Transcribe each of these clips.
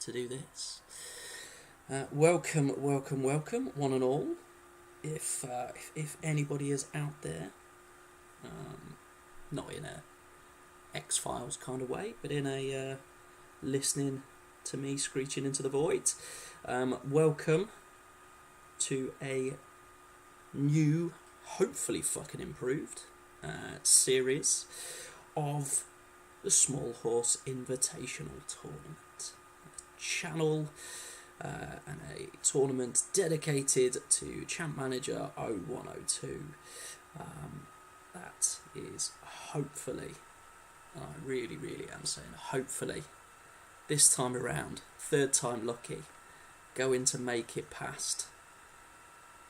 to do this. Welcome, one and all. If anybody is out there, not in a X-Files kind of way, but in a listening to me screeching into the void, welcome to a new, hopefully fucking improved series of the Small Horse Invitational Tournament, a channel and a tournament dedicated to Champ Manager 0102. That is hopefully, and I really am saying hopefully, this time around, third time lucky, going to make it past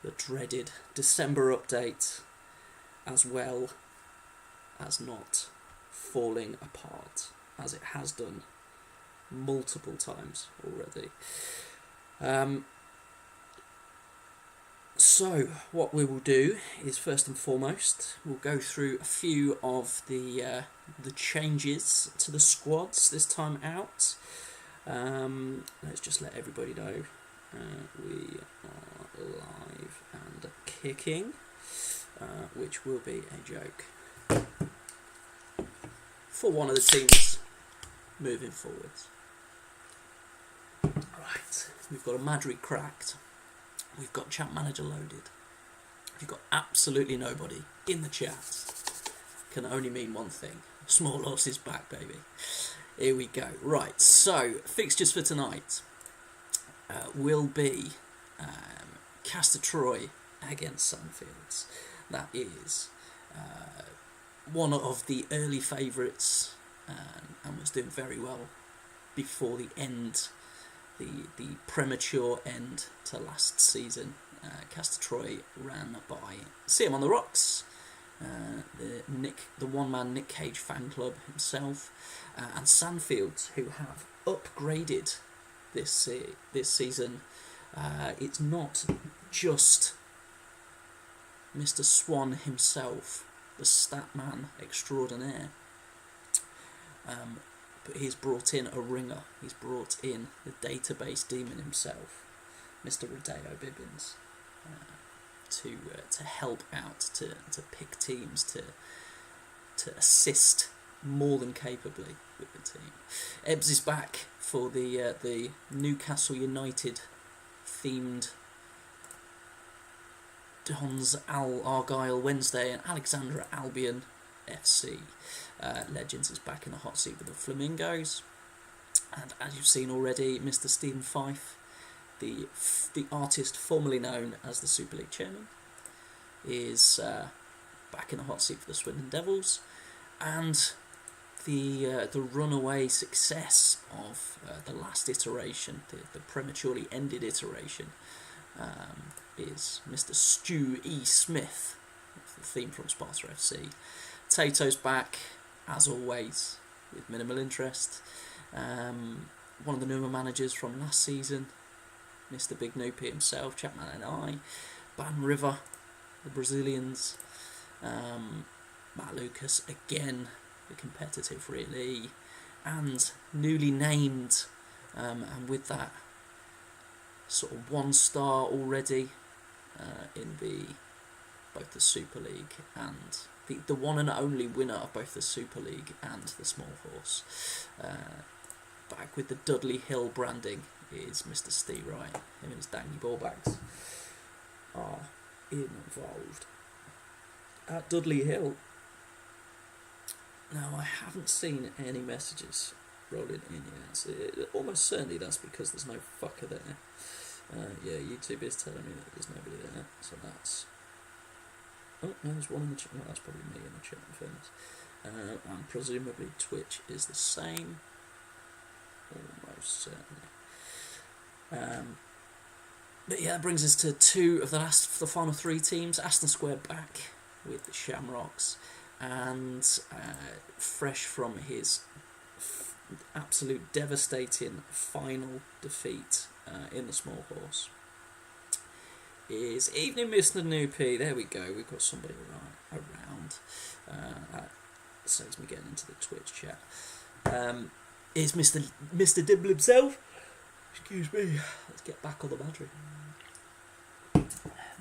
the dreaded December update, as well as not falling apart, as it has done multiple times already. So what we will do is, first and foremost, we'll go through a few of the changes to the squads this time out. Let's just let everybody know we are live and kicking, which will be a joke for one of the teams moving forwards. Right, we've got a Madrid cracked, we've got Champ Manager loaded, we've got absolutely nobody in the chat. Can only mean one thing: Small Horse is back, baby. Here we go. Right, so fixtures for tonight will be Castor Troy against Sunfields. That is one of the early favourites, and was doing very well before the end, the premature end to last season. Castor Troy ran by CM on the Rocks, the one-man Nick Cage fan club himself, and Sandfields, who have upgraded this season. It's not just Mr. Swan himself, the stat man extraordinaire, but he's brought in a ringer. He's brought in the database demon himself, Mr. Rodeo Bibbins, to help out, to pick teams, to assist more than capably with the team. Ebbs is back for the Newcastle United themed Dons Argyle Wednesday and Alexandra Albion FC. Legends is back in the hot seat with the Flamingos, and as you've seen already, Mr. Stephen Fife, the artist formerly known as the Super League chairman, is back in the hot seat for the Swindon Devils, and the runaway success of the last iteration, the prematurely ended iteration, is Mr. Stu E. Smith, the theme from Sparta FC. Tato's back, as always, with minimal interest. One of the newer managers from last season, Mr. Big Noopy himself, Chapman and I, Ban River, the Brazilians, Matt Lucas again, the competitive really, and newly named, and with that sort of 1-star already in both the Super League and the one and only winner of both the Super League and the Small Horse. Back with the Dudley Hill branding is Mr. Steve Wright. Him and his dangy ball bags are involved at Dudley Hill. Now, I haven't seen any messages rolling in yet, so almost certainly that's because there's no fucker there. Yeah, YouTube is telling me that there's nobody there, so that's... Oh, no, there's one in the chat. Well, that's probably me in the chat, in fairness. And presumably Twitch is the same. Almost certainly. But yeah, that brings us to two of the final three teams. Aston Square back with the Shamrocks, and fresh from his absolute devastating final defeat in the Small Horse is Evening Mr. Noopy. There we go, we've got somebody around. That saves me getting into the Twitch chat. Is Mr. Dibble himself. Excuse me. Let's get back on the battery.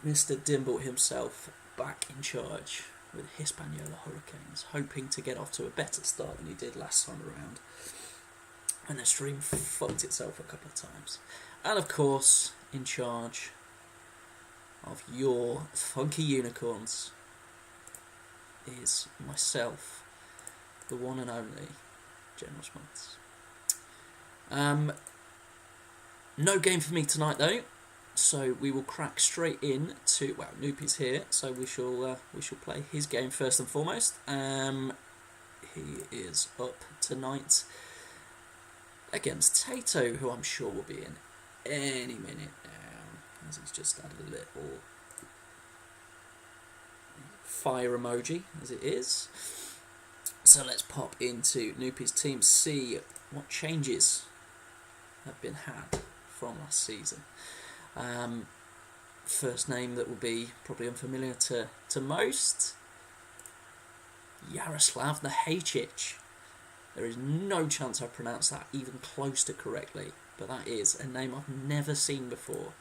Mr. Dimble himself back in charge with Hispaniola Hurricanes, hoping to get off to a better start than he did last time around. And the stream fucked itself a couple of times. And of course, in charge of your funky unicorns is myself, the one and only General Smuts. No game for me tonight though, so we will crack straight in to, well, Noopy's here, so we shall play his game first and foremost. He is up tonight against Tato, who I'm sure will be in any minute now, as he's just added a little fire emoji as it is. So let's pop into Noopy's team, see what changes have been had from last season. First name that will be probably unfamiliar to most, Yaroslav Nahacic. There is no chance I pronounced that even close to correctly, but that is a name I've never seen before.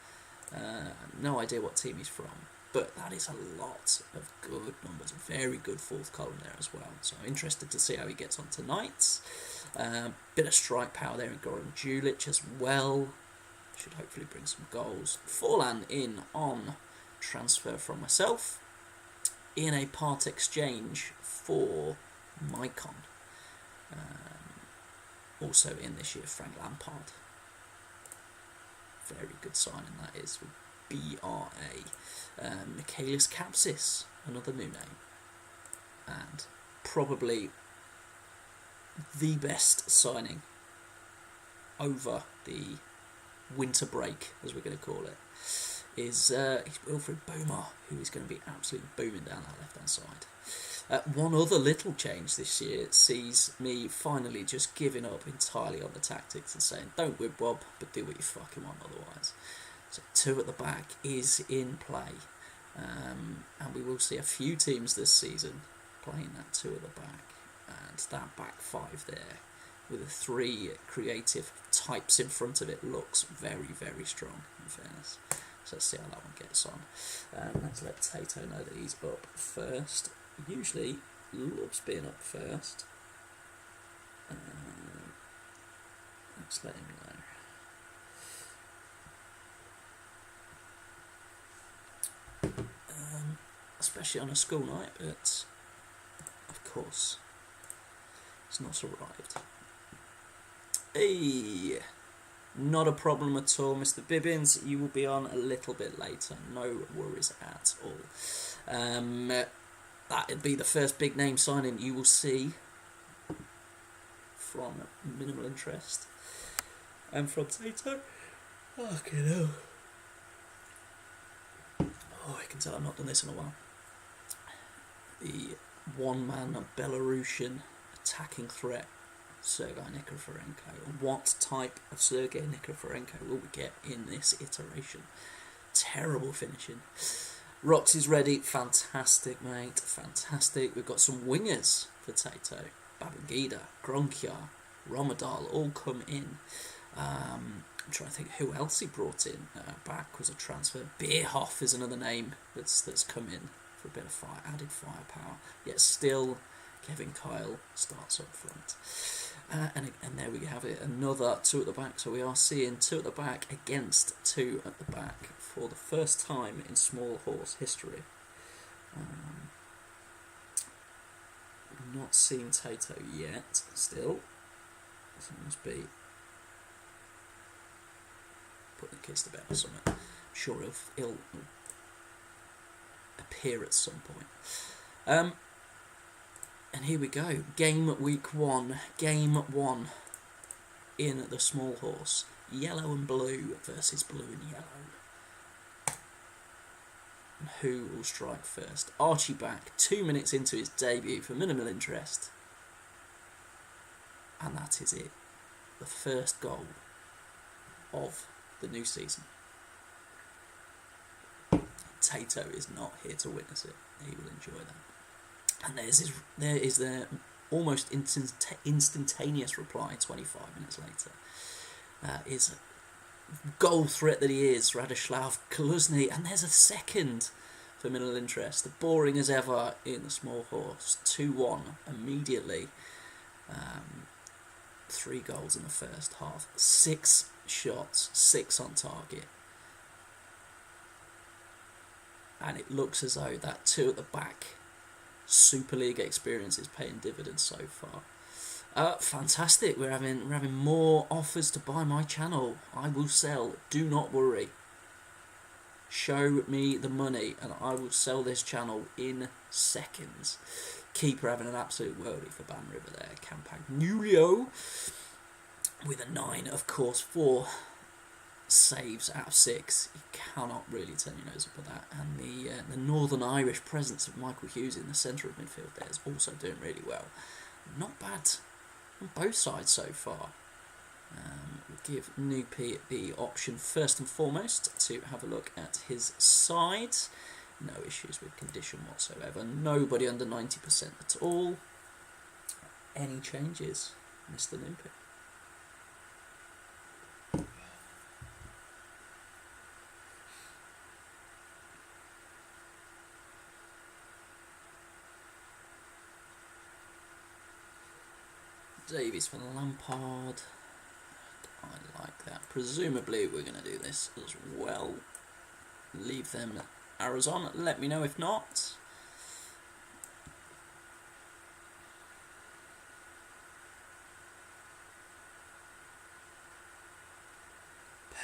No idea what team he's from, but that is a lot of good numbers. Very good fourth column there as well. So I'm interested to see how he gets on tonight. Bit of strike power there in Goran Julic as well. Should hopefully bring some goals. Forlan in on transfer from myself in a part exchange for Maicon. Also in this year, Frank Lampard. Very good signing that is with BRA. Michaelis Kapsis, another new name. And probably the best signing over the winter break, as we're going to call it, is Wilfred Boomer, who is going to be absolutely booming down that left-hand side. One other little change this year sees me finally just giving up entirely on the tactics and saying, don't whip Bob, but do what you fucking want otherwise. So 2 at the back is in play, and we will see a few teams this season playing that 2 at the back, and that back 5 there with the 3 creative types in front of it looks very, very strong, in fairness. So let's see how that one gets on. Let's let Tato know that he's up first. He usually loves being up first. Let's let him know. Especially on a school night, but of course it's not arrived. Hey, not a problem at all, Mr. Bibbins. You will be on a little bit later. No worries at all. That'd be the first big name signing you will see from Minimal Interest and from Tato. Okay, no. Oh, I can tell I've not done this in a while. The one-man Belarusian attacking threat, Sergei Nikiforenko. What type of Sergei Nikiforenko will we get in this iteration? Terrible finishing. Roxy's ready. Fantastic, mate. Fantastic. We've got some wingers for Tato. Babangida, Gronkyar, Romadal all come in. I'm trying to think who else he brought in. Back was a transfer. Bierhoff is another name that's come in for a bit of added firepower. Yet still, Kevin Kyle starts up front. And there we have it, another 2 at the back. So we are seeing 2 at the back against 2 at the back for the first time in small horse history. Not seen Tato yet, still. So it must be putting the kids to bed or something. I'm sure he'll appear at some point. And here we go. Game week 1. Game 1 in the small horse. Yellow and blue versus blue and yellow. And who will strike first? Archie back 2 minutes into his debut for Minimal Interest. And that is it. The first goal of the new season. Tato is not here to witness it. He will enjoy that. And there is their almost instantaneous reply 25 minutes later. Is goal threat that he is, Radoslav Kaluzny, and there's a second for Middle Interest. Boring as ever in the small horse, 2-1 immediately. 3 goals in the first half, 6 shots, 6 on target. And it looks as though that 2 at the back Super League experience is paying dividends so far. Fantastic, we're having more offers to buy my channel. I will sell, do not worry. Show me the money and I will sell this channel in seconds. Keeper having an absolute worldie for Ban River there. Campagnulio with a 9, of course, 4 saves out of 6. You cannot really turn your nose up at that. And the Northern Irish presence of Michael Hughes in the centre of midfield there is also doing really well. Not bad on both sides so far. We'll give Noopy the option first and foremost to have a look at his side. No issues with condition whatsoever. Nobody under 90% at all. Any changes, Mr. Noopy? Davies for Lampard. I like that. Presumably we're going to do this as well. Leave them arrows on. Let me know if not.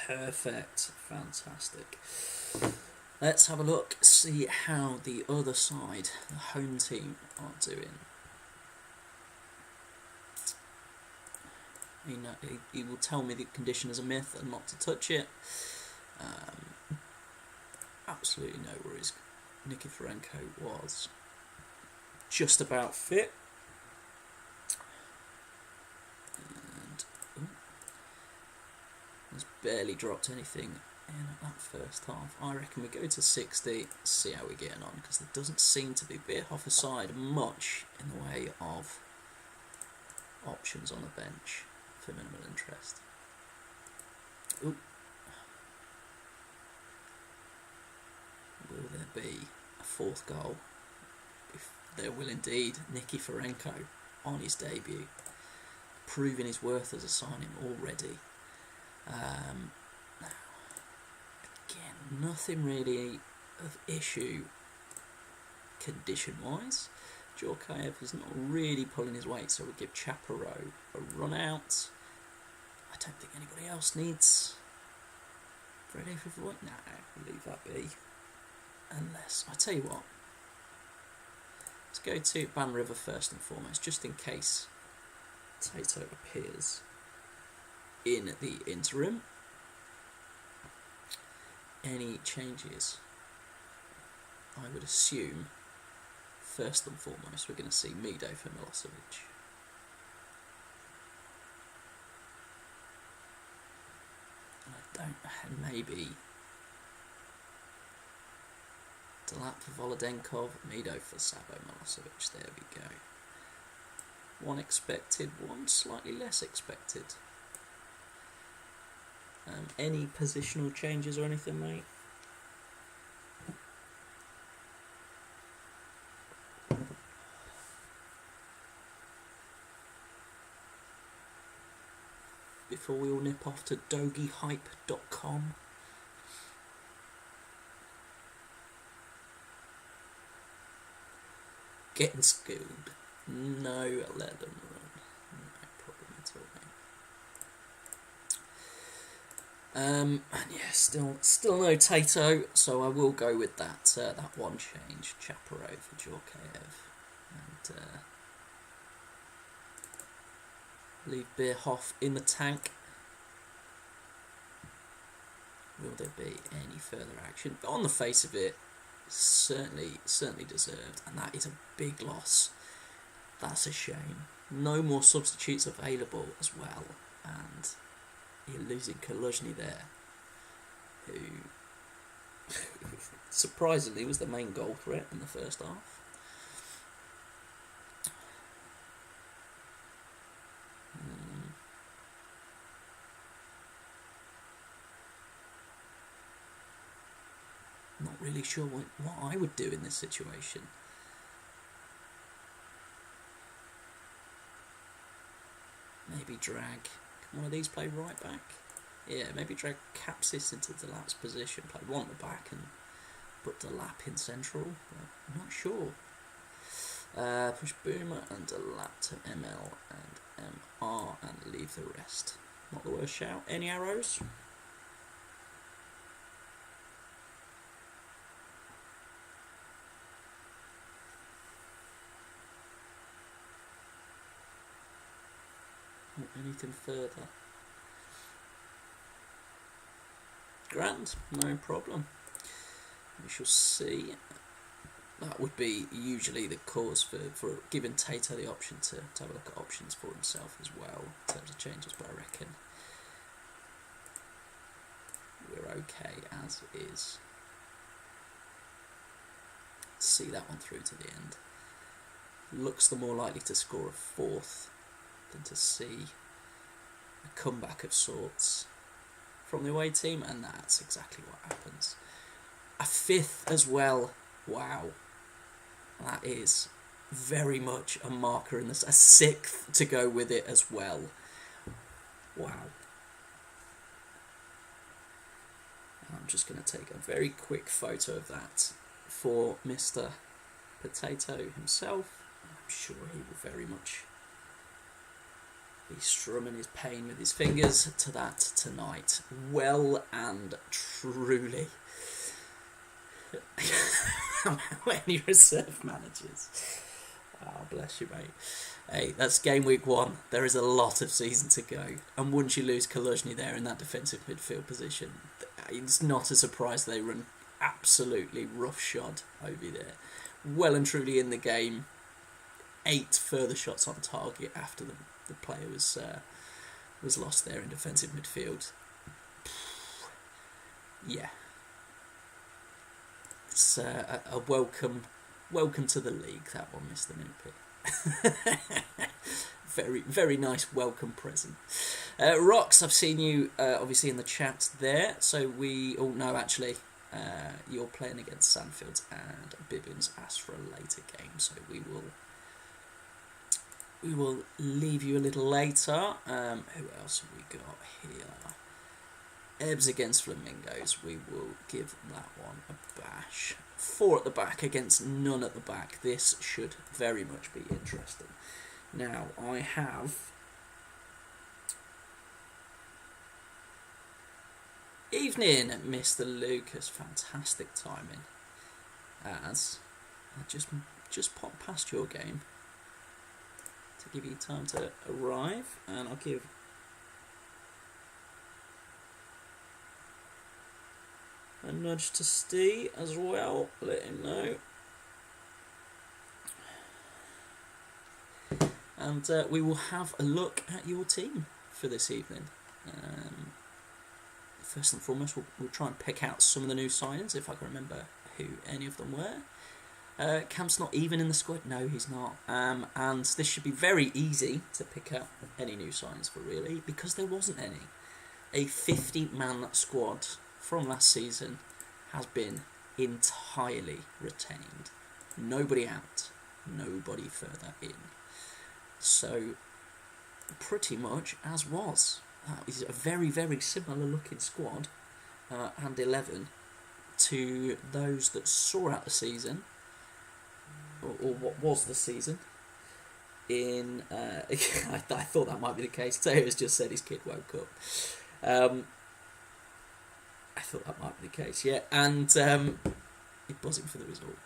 Perfect. Fantastic. Let's have a look, see how the other side, the home team, are doing. He will tell me the condition is a myth and not to touch it. Absolutely no worries. Nikiforenko was just about fit. And has barely dropped anything in that first half. I reckon we go to 60, see how we're getting on, because there doesn't seem to be Bierhoff aside much in the way of options on the bench for minimal interest. Ooh. Will there be a 4th goal? If there will indeed. Nikiforenko on his debut, proving his worth as a signing already. Again, nothing really of issue condition-wise. Djorkaeff is not really pulling his weight, so we'll give Chaparro a run out. I don't think anybody else needs Freddie for void. No, we'll leave that be. Unless, I tell you what, let's go to Ban River first and foremost, just in case Tato appears in the interim. Any changes? I would assume, first and foremost, we're going to see Mido for Milosevic. Maybe Talat for Volodenkov, Mido for Sabo Milosevic. There we go. One expected, one slightly less expected. Any positional changes or anything, mate? Before we all nip off to doggyhype.com. Getting schooled. No, let them run. No problem at all, mate. And yeah, still no Tato, so I will go with that that one change. Chaparro for Djorkaeff. And leave Bierhoff in the tank. Will there be any further action? But on the face of it, certainly deserved, and that is a big loss. That's a shame. No more substitutes available as well, and you're losing Kaluzny there, who surprisingly was the main goal threat in the first half. Not really sure what I would do in this situation. Maybe drag. Can one of these play right back? Yeah, maybe drag Capsis into Delap's position. Play one at the back and put Delap in central. But I'm not sure. Push Boomer and Delap to ML and MR and leave the rest. Not the worst shout. Any arrows? Not anything further. Grand, no problem. We shall see. That would be usually the cause for giving Tato the option to have a look at options for himself as well in terms of changes, but I reckon we're okay as is. See that one through to the end. Looks the more likely to score a fourth than to see a comeback of sorts from the away team, and that's exactly what happens. A fifth as well. Wow. That is very much a marker in this. A sixth to go with it as well. Wow. I'm just going to take a very quick photo of that for Mr. Potato himself. I'm sure he will very much be strumming his pain with his fingers to that tonight. Well and truly. How many reserve managers? Oh, bless you, mate. Hey, that's game week 1. There is a lot of season to go. And once you lose Kaluzhny there in that defensive midfield position, it's not a surprise they run absolutely roughshod over there. Well and truly in the game. 8 further shots on target after the player was lost there in defensive midfield. Yeah. It's a welcome to the league, that one, Mr. Noopy. Very, very nice welcome present. Rox, I've seen you obviously in the chat there, so we all know actually you're playing against Sandfields and Bibbins asked for a later game, so we will leave you a little later. Who else have we got here? Ebbs against Flamingos, we will give that one a bash. 4 at the back against none at the back. This should very much be interesting. Now, I have evening, Mr. Lucas. Fantastic timing. As I just popped past your game to give you time to arrive, and I'll give a nudge to Steve as well, let him know. And we will have a look at your team for this evening. First and foremost, we'll try and pick out some of the new signings, if I can remember who any of them were. Camp's not even in the squad. No, he's not. And this should be very easy to pick up any new signings for, really, because there wasn't any. A 50-man squad from last season has been entirely retained. Nobody out, nobody further in. So, pretty much as was. That is a very, very similar looking squad and 11 to those that saw out the season, or what was the season. I thought that might be the case. Taylor's just said his kid woke up. I thought that might be the case, yeah. And he's buzzing for the result.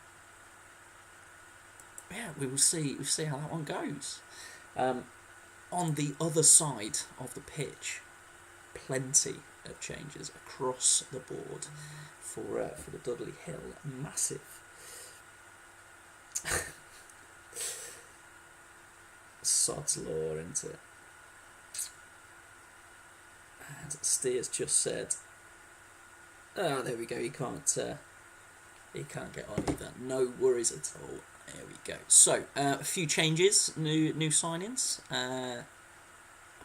Yeah, we will see. We'll see how that one goes. On the other side of the pitch, plenty of changes across the board for the Dudley Hill. Massive. Sod's law, isn't it? And Steers just said, "Oh, there we go. He can't get on either. No worries at all." There we go. So, a few changes, new signings. A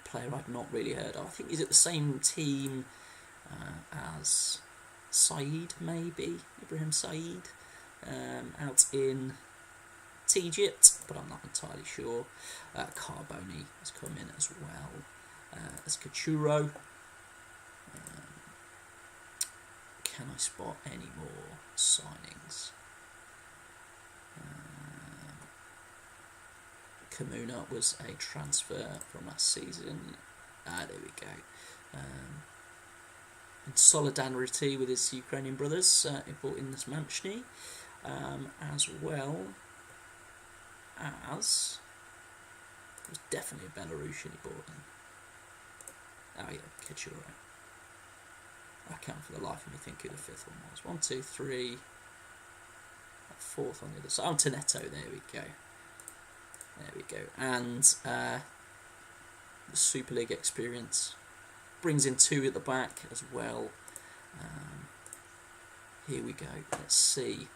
player I've not really heard of. I think he's at the same team as Saeed, maybe Ibrahim Saeed, out in Egypt, but I'm not entirely sure. Carboni has come in as well as Kachuro. Can I spot any more signings? Kamuna was a transfer from last season. There we go. In solidarity with his Ukrainian brothers, he brought in this Manchny, as well as it was definitely a Belarusian he brought in. Oh yeah, Kachuro. I can't for the life of me think who the fifth one was. 1, 2, 3. Fourth on the other side. Oh, Tonetto, there we go. There we go. And the Super League experience brings in 2 at the back as well. Here we go. Let's see.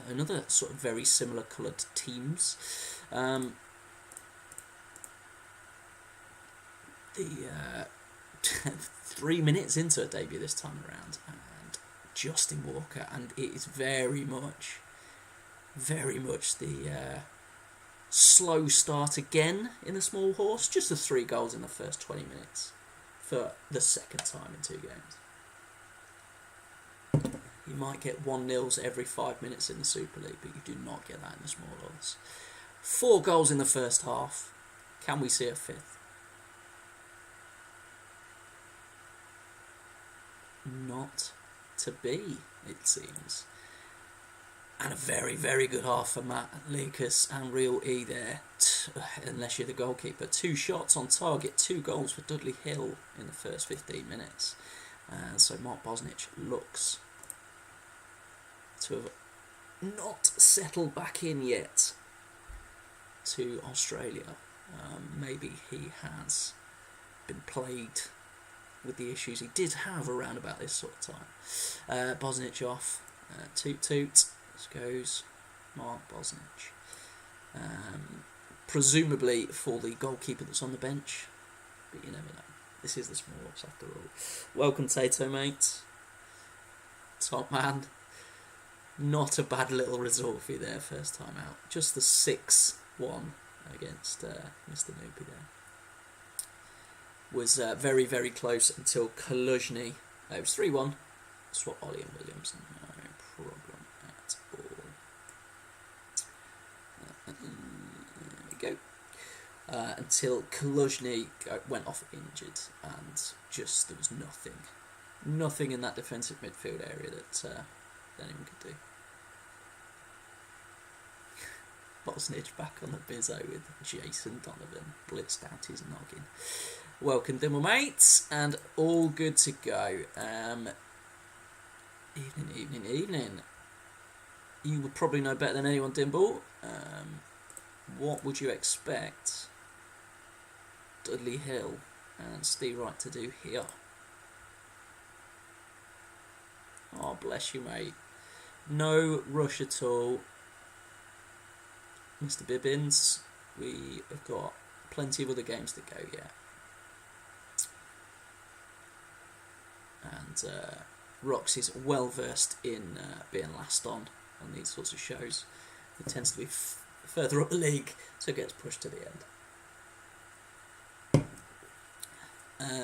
Another sort of very similar coloured teams. The 3 minutes into a debut this time around, and Justin Walker, and it is very much the slow start again in the small horse. Just the 3 goals in the first 20 minutes for the second time in 2 games. You might get 1-0s every 5 minutes in the Super League, but you do not get that in the small horse. 4 goals in the first half. Can we see a 5th? Not to be, it seems. And a very, very good half for Matt Lucas and Real E there, unless you're the goalkeeper. 2 shots on target, 2 goals for Dudley Hill in the first 15 minutes. And so Mark Bosnich looks to have not settled back in yet to Australia. Maybe he has been plagued with the issues he did have around about this sort of time. Bosnich off, toot toot, this goes Mark Bosnich. Presumably for the goalkeeper that's on the bench, but you never know. This is the small horse after all. Welcome, Tato, mate. Top man. Not a bad little result for you there, first time out. Just the 6-1 against Mr. Noopy there. Was very, very close until Kaluzhny. It was 3-1. Swap Ollie and Williams. No problem at all. There we go. Until Kaluzhny went off injured, and just there was nothing in that defensive midfield area that anyone could do. Bosnich back on the bizzo with Jason Donovan blitzed out his noggin. Welcome, Dimble mates, and all good to go. Evening. You would probably know better than anyone, Dimble. What would you expect Dudley Hill and Steve Wright to do here? Oh, bless you, mate. No rush at all. Mr. Bibbins, we have got plenty of other games to go yet. And Roxy's well versed in being last on these sorts of shows. He tends to be further up the league, so it gets pushed to the end.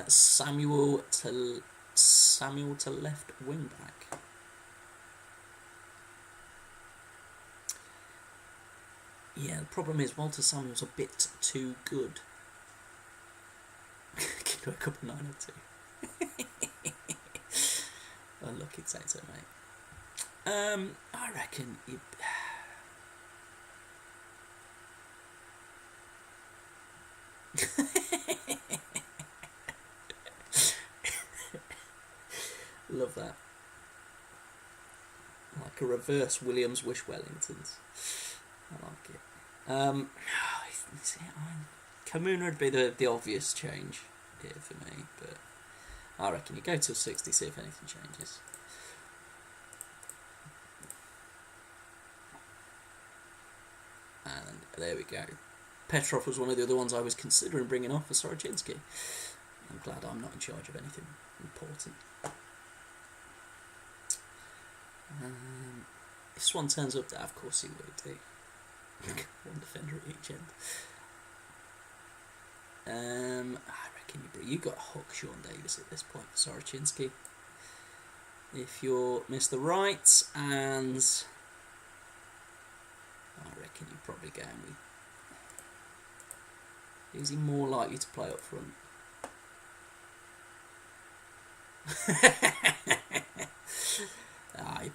Samuel to left wing back. Yeah, the problem is Walter Samuel's a bit too good. Give you a couple 902. Unlucky Tato, mate. I reckon you. Love that. Like a reverse Williams Wish Wellingtons. I like it. Kamuna would be the obvious change here for me, but I reckon you go till 60, see if anything changes. And there we go. Petrov was one of the other ones I was considering bringing off for Soroczynski. I'm glad I'm not in charge of anything important. If Swan turns up there, of course he will do. One defender at each end. I reckon you got to hook Sean Davis at this point for Sorochinsky. If you're Mr. Right, and I reckon you're probably going with. Is he more likely to play up front?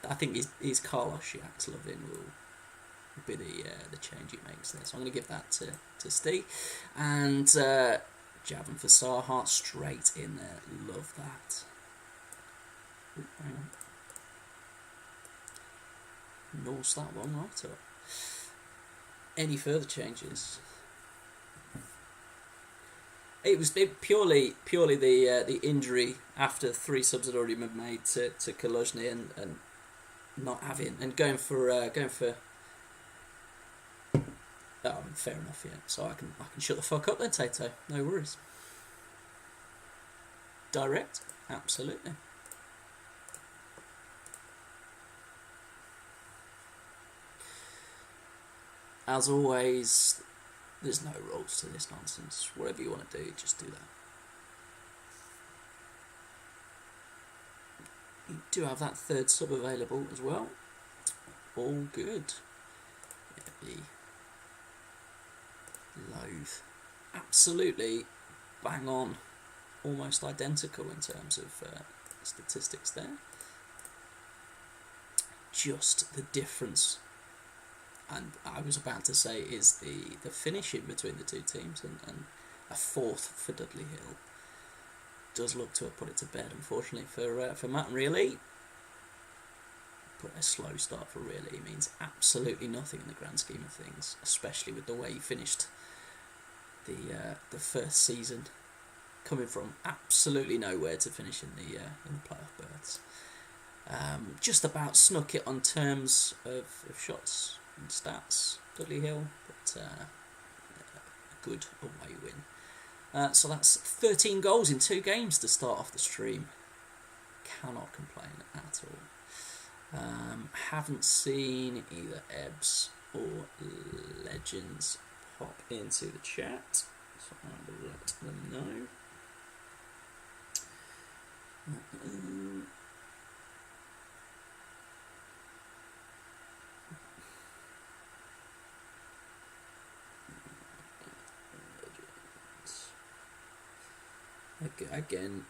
I think his Carlos Schiax-Lovin will be the change he makes there. So I'm going to give that to Steve. And Javan for Sarhart straight in there. Love that. Ooh, hang on. Norse that one right up. Any further changes? It was purely the injury after 3 subs had already been made to Kaluzhny and not having and going for fair enough, yeah. So I can shut the fuck up then, Tato. No worries. Direct, absolutely. As always, there's no rules to this nonsense. Whatever you want to do, just do that. You do have that 3rd sub available as well. All good. Yeah, loath. Absolutely bang on. Almost identical in terms of statistics there. Just the difference, and I was about to say, is the finishing between the two teams, and a 4th for Dudley Hill does look to have put it to bed, unfortunately, for Matt and Really. But a slow start for Really means absolutely nothing in the grand scheme of things, especially with the way he finished the first season, coming from absolutely nowhere to finish in the playoff berths. Just about snuck it on terms of shots and stats, Dudley Hill, but a good away win. So that's 13 goals in 2 games to start off the stream. Cannot complain at all. Haven't seen either Ebbs or Legends pop into the chat, so I will let them know. Again,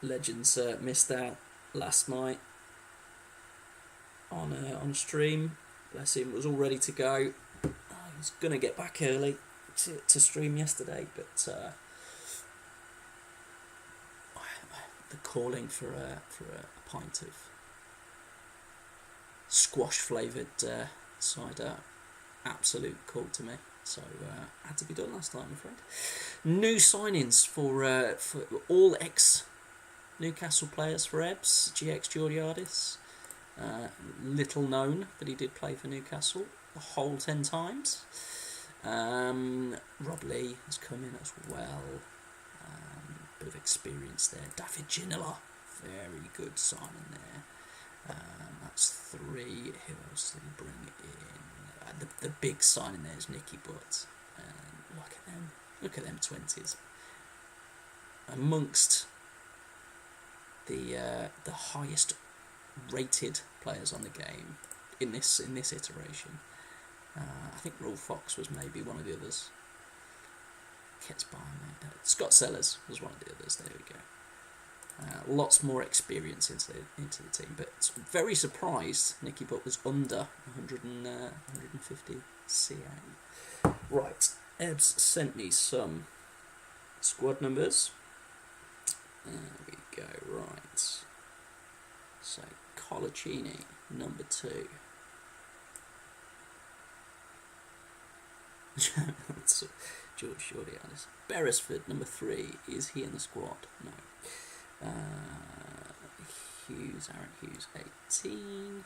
Legends missed out last night on stream. Bless him, was all ready to go. He's gonna get back early to stream yesterday, but the calling for a pint of squash flavoured cider absolute call to me. So had to be done last night, I'm afraid. New signings for all ex Newcastle players for Ebbs. GX Georgiadis, little known, but he did play for Newcastle the whole 10 times. Rob Lee has come in as well. Bit of experience there. David Ginola, very good signing there. That's 3. Who else did he bring in? The big signing there is Nicky Butt. Look at them 20s. Amongst the highest rated players on the game in this iteration. I think Raul Fox was maybe one of the others. Gets by me. Scott Sellers was one of the others. There we go. Lots more experience into the team, but very surprised Nicky Butt was under 150 CA. Right, Ebbs sent me some squad numbers. There we go. Right. So Colaccini, number 2. That's George Shorty-Alice. Beresford, number 3. Is he in the squad? No. Aaron Hughes, 18.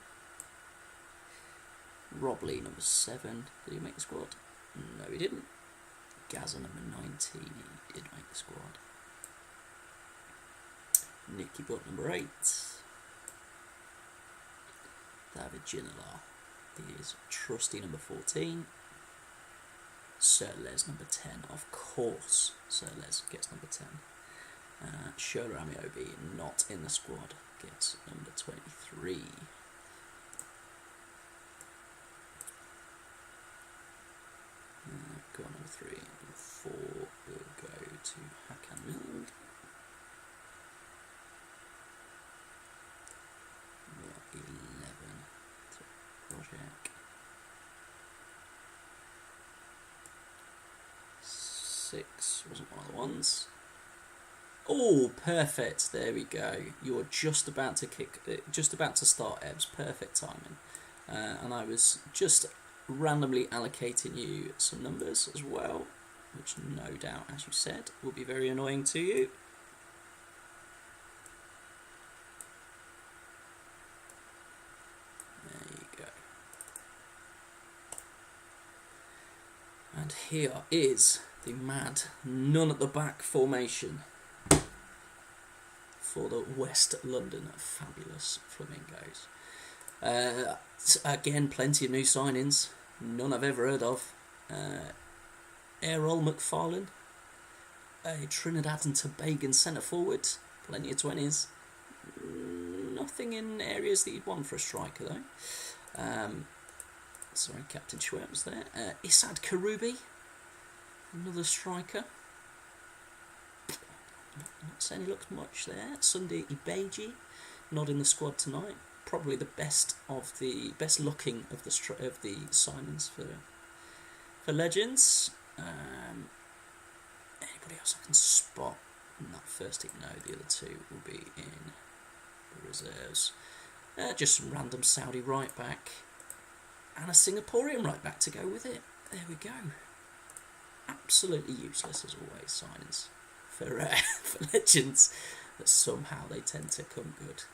Rob Lee, number 7. Did he make the squad? No, he didn't. Gaza, number 19. He did make the squad. Nicky Butt, number 8. David Ginola is trusty number 14. Sir Les number 10, of course. Sir Les gets number 10. Shola Amiobi, not in the squad, gets number 23. Go on, number 3. Number 4 will go to Hakan Mild. 11 to Project. 6 wasn't one of the ones. Oh, perfect! There we go. You're just about to start, Ebbs. Perfect timing. And I was just randomly allocating you some numbers as well, which no doubt, as you said, will be very annoying to you. There you go. And here is the mad none at the back formation for the West London Fabulous Flamingos. Again, plenty of new signings, none I've ever heard of. Errol McFarlane, a Trinidad and Tobago centre forward, plenty of 20s. Nothing in areas that you'd want for a striker though. Sorry, Captain Schwert was there. Issad Karoubi, another striker. Not saying he looks much there. Sunday Ibeji, not in the squad tonight. Probably the best looking of the signings for Legends. Anybody else I can spot in that first team? No, the other two will be in the reserves. Just some random Saudi right back and a Singaporean right back to go with it. There we go. Absolutely useless as always signings for Legends, but somehow they tend to come good.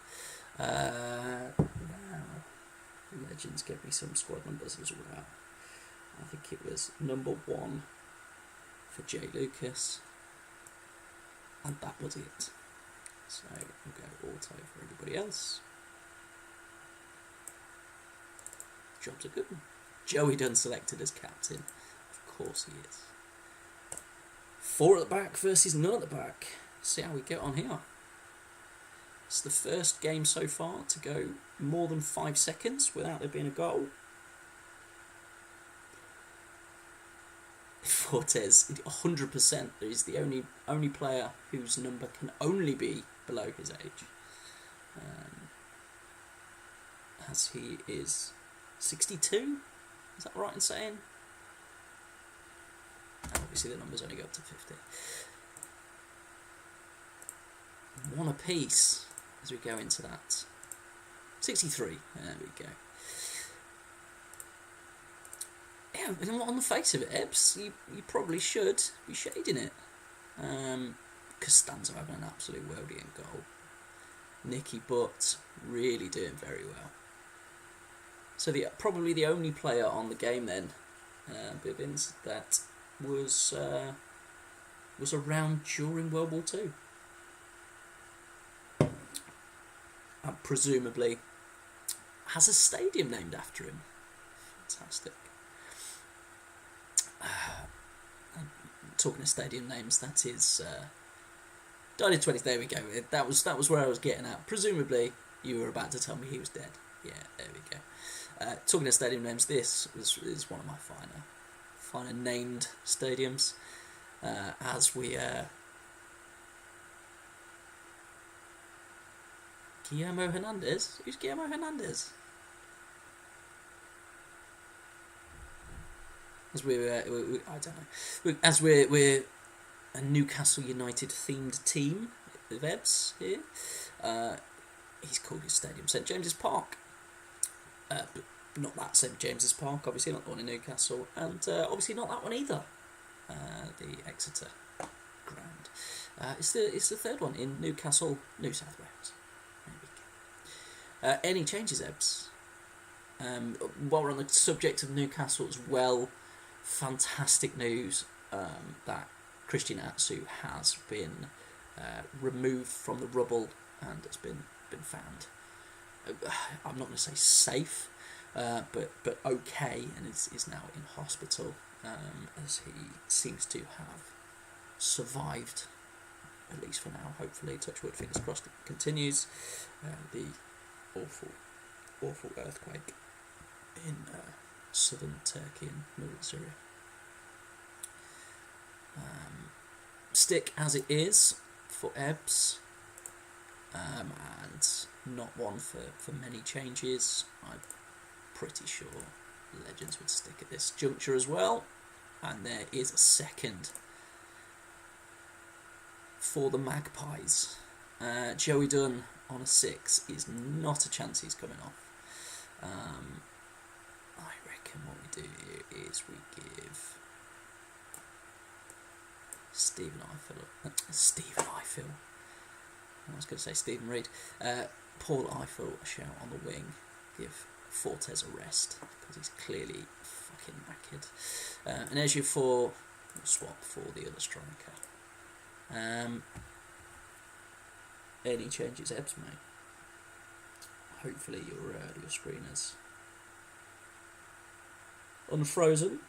Now, Legends give me some squad numbers as well. I think it was number 1 for Jay Lucas, and that was it. So we'll go auto for everybody else. Job's a good one. Joey Dunn selected as captain. Of course he is. 4 at the back versus none at the back. See how we get on here. It's the first game so far to go more than 5 seconds without there being a goal. Fortes, 100%. Is the only player whose number can only be below his age, as he is 62. Is that right in saying? Obviously, the numbers only go up to 50. 1 apiece as we go into that. 63. There we go. Yeah, on the face of it, Ebbs, you probably should be shading it. Costanzo having an absolute worldie in goal. Nicky Butt really doing very well. So probably the only player on the game then, Bibbins, that was around during World War II. And presumably has a stadium named after him. Fantastic. Talking of stadium names, that is died in 20. There we go. That was where I was getting at. Presumably, you were about to tell me he was dead. Yeah, there we go. Talking of stadium names, this is one of my finer named stadiums. As we Guillermo Hernandez. Who's Guillermo Hernandez? As I don't know. As we're a Newcastle United themed team of Ebbs here. He's called his stadium St James's Park. But not that St James's Park, obviously, not the one in Newcastle, and obviously not that one either. The Exeter ground. It's the third one in Newcastle, New South Wales. There we go. Any changes, Ebbs? While we're on the subject of Newcastle as well, fantastic news that Christian Atsu has been removed from the rubble and has been found. I'm not going to say safe, but okay, and is now in hospital, as he seems to have survived, at least for now. Hopefully, touch wood, fingers crossed, it continues. The awful earthquake in southern Turkey and northern Syria. Stick as it is for Ebbs, and not one for many changes. I'm pretty sure Legends would stick at this juncture as well. And there is a second for the Magpies. Joey Dunn on a 6 is not a chance he's coming off. I reckon what we do here is we give Stephen Ifill. I was going to say Stephen Reed. Paul Eiffel a shout on the wing. Give Fortes a rest because he's clearly fucking knackered. And as you swap for the other striker. Any changes, Ebbs, mate? Hopefully your screen is unfrozen.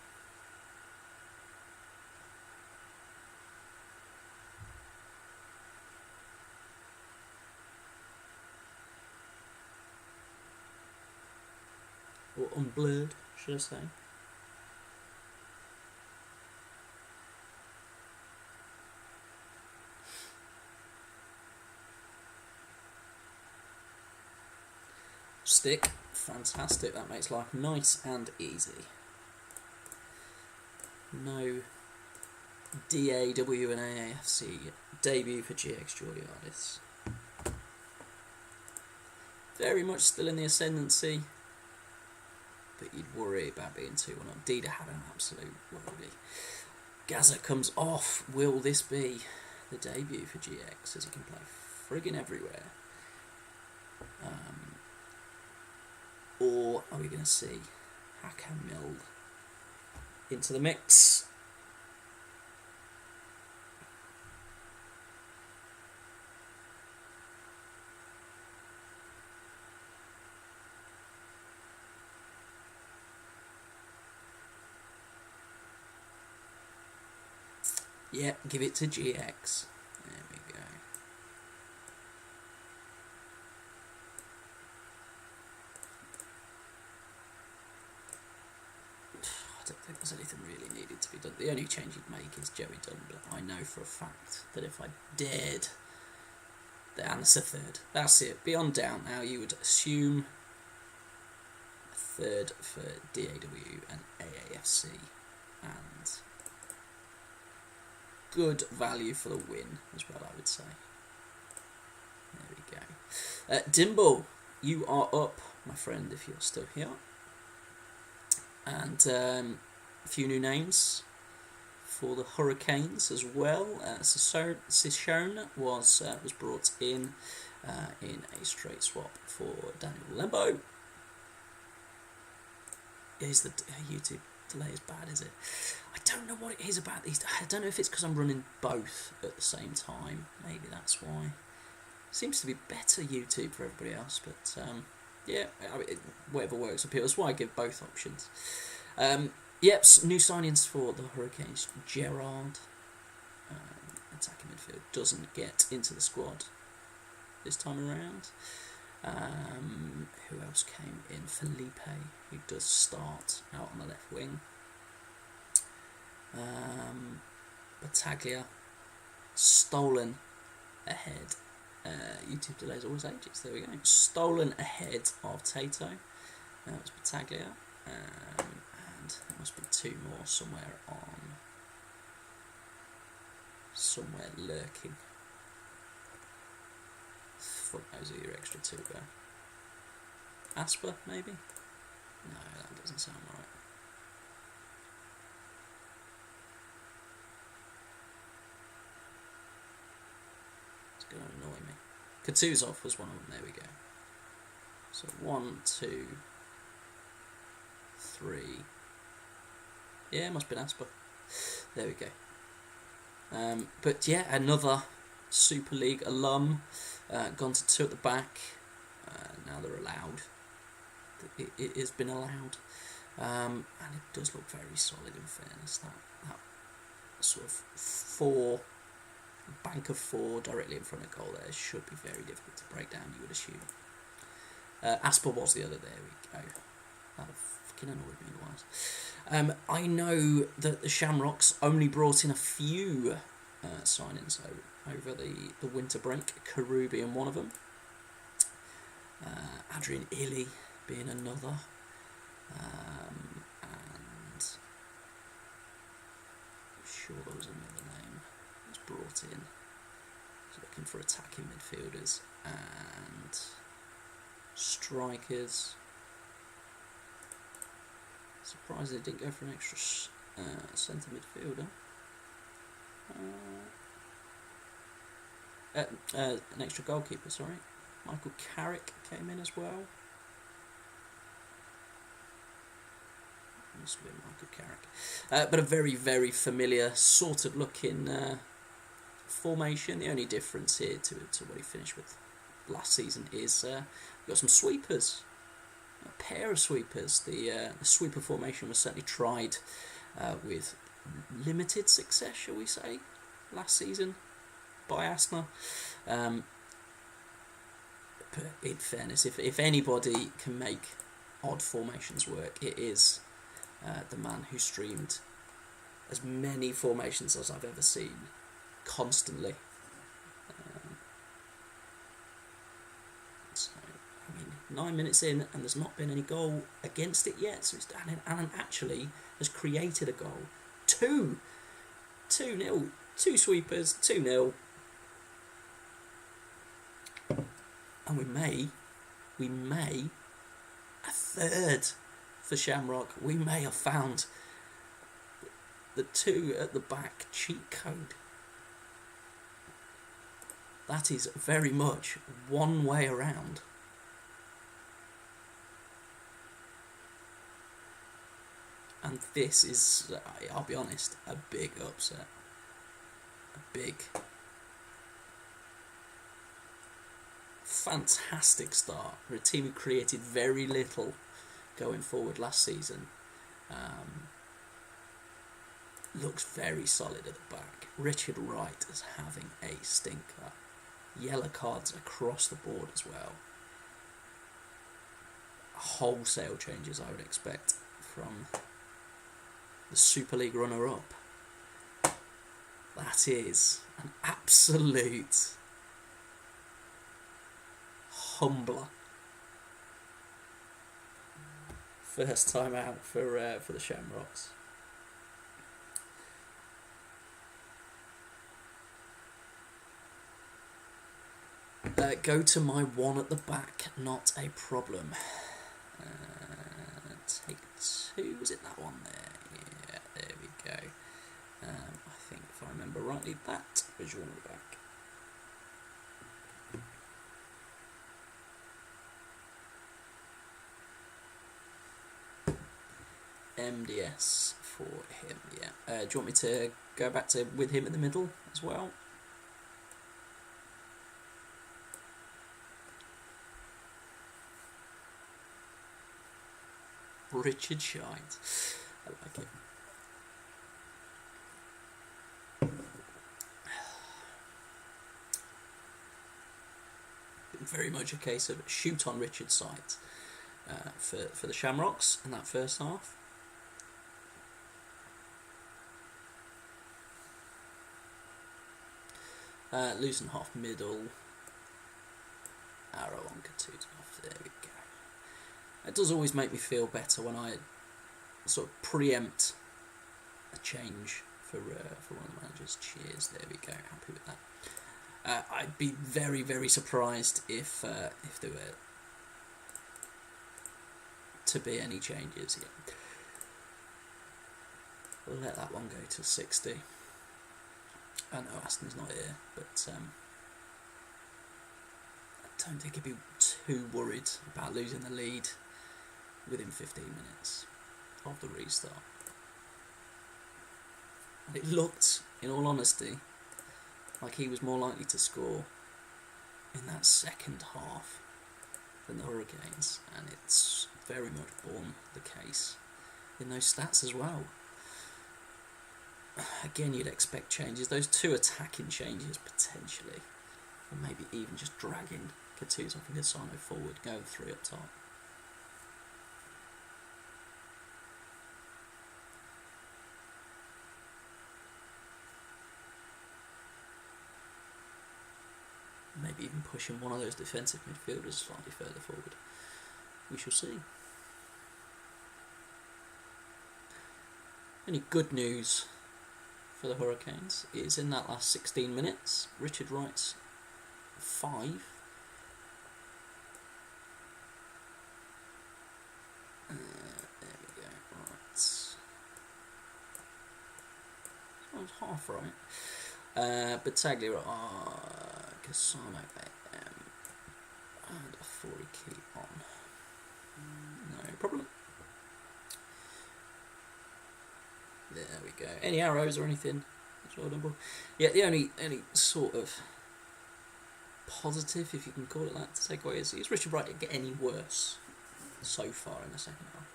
Or unblurred, should I say. Stick, fantastic, that makes life nice and easy. No DAW and AAFC debut for GX Juliardis. Very much still in the ascendancy, but you'd worry about being 2-1 up. Dida had an absolute worldie. Gaza comes off. Will this be the debut for GX, as he can play friggin' everywhere? Or are we going to see Hakan Mild into the mix? Yeah, give it to GX. There we go. I don't think there's anything really needed to be done. The only change you'd make is Joey Dunn, but I know for a fact that if I dared, and it's a third. That's it. Beyond doubt now, you would assume a third for DAW and AAFC, and good value for the win as well, I would say. There we go. Dimble, you are up, my friend, if you're still here. And a few new names for the Hurricanes as well. Ciccone was brought in a straight swap for Daniel Lembo. Is the YouTube delay is bad, is it? I don't know what it is about these. I don't know if it's because I'm running both at the same time. Maybe that's why. Seems to be better YouTube for everybody else, but yeah, I mean, whatever works for people. That's why I give both options. Yep, new signings for the Hurricanes. Gerard, attacking midfield, doesn't get into the squad this time around. Who else came in? Felipe, who does start out on the left wing. Battaglia, stolen ahead. YouTube delays always ages. There we go. Stolen ahead of Tato. That was Battaglia. And there must be two more somewhere lurking. Fuck knows who your extra two go. Asper, maybe? No, that doesn't sound right. It's going to annoy me. Kutuzov was one of them, there we go. So 1, 2, 3. Yeah, it must be an Asper. There we go. But yeah, another Super League alum. Gone to 2 at the back. now they're allowed. It has been allowed, and it does look very solid. In fairness, that sort of bank of four directly in front of goal there should be very difficult to break down, you would assume. Asper was the other. There we go. That fucking annoyed me otherwise. I know that the Shamrocks only brought in a few signings over the winter break. Karu being one of them. Adrian Illy being another. And I'm sure there was another name that was brought in. Looking for attacking midfielders and strikers. Surprised they didn't go for an extra centre midfielder. An extra goalkeeper, sorry. Michael Carrick came in as well. Must have been Michael Carrick. But a very, very familiar sort of looking formation. The only difference here to what he finished with last season is we've got some sweepers. A pair of sweepers. The sweeper formation was certainly tried with limited success, shall we say, last season by Asner. But in fairness, if anybody can make odd formations work, it is the man who streamed as many formations as I've ever seen constantly. So, I mean, 9 minutes in and there's not been any goal against it yet, so Alan actually has created a goal. 2-0, 2 sweepers, 2-0. And we may, a third for Shamrock, we may have found the 2 at the back cheat code. That is very much one way around. And this is, I'll be honest, a big upset. A big, fantastic start for a team who created very little going forward last season. Looks very solid at the back. Richard Wright is having a stinker. Yellow cards across the board as well. Wholesale changes I would expect from the Super League runner-up. That is an absolute humbler. First time out for the Shamrocks. Go to my 1 at the back, not a problem. Take 2, was it that one there? Yeah, there we go. I think if I remember rightly, that was 1 at the back. MDS for him, yeah. Do you want me to go back to with him in the middle as well? Richard Shite. I like it. Very much a case of shoot on Richard's side for the Shamrocks in that first half. Loosen half middle. Arrow on Katutoff. There we go. It does always make me feel better when I sort of preempt a change for one of the managers. Cheers, there we go, happy with that. I'd be very, very surprised if there were to be any changes here. We'll let that one go to 60. I know Aston's not here, but I don't think he'd be too worried about losing the lead within 15 minutes of the restart. And it looked, in all honesty, like he was more likely to score in that second half than the Hurricanes, and it's very much borne the case in those stats as well. Again, you'd expect changes. Those 2 attacking changes potentially, or maybe even just dragging Kutuzov and Cassano forward, go 3 up top. Maybe even pushing one of those defensive midfielders slightly further forward. We shall see. Any good news for the Hurricanes is in that last 16 minutes, Richard Wright's 5. There we go, right. That was half right. Battaglia, Cassano, and a 40 key on. No problem. There we go. Any arrows or anything? Yeah, the only sort of positive, if you can call it that, to take away is Richard Wright didn't get any worse so far in the second half.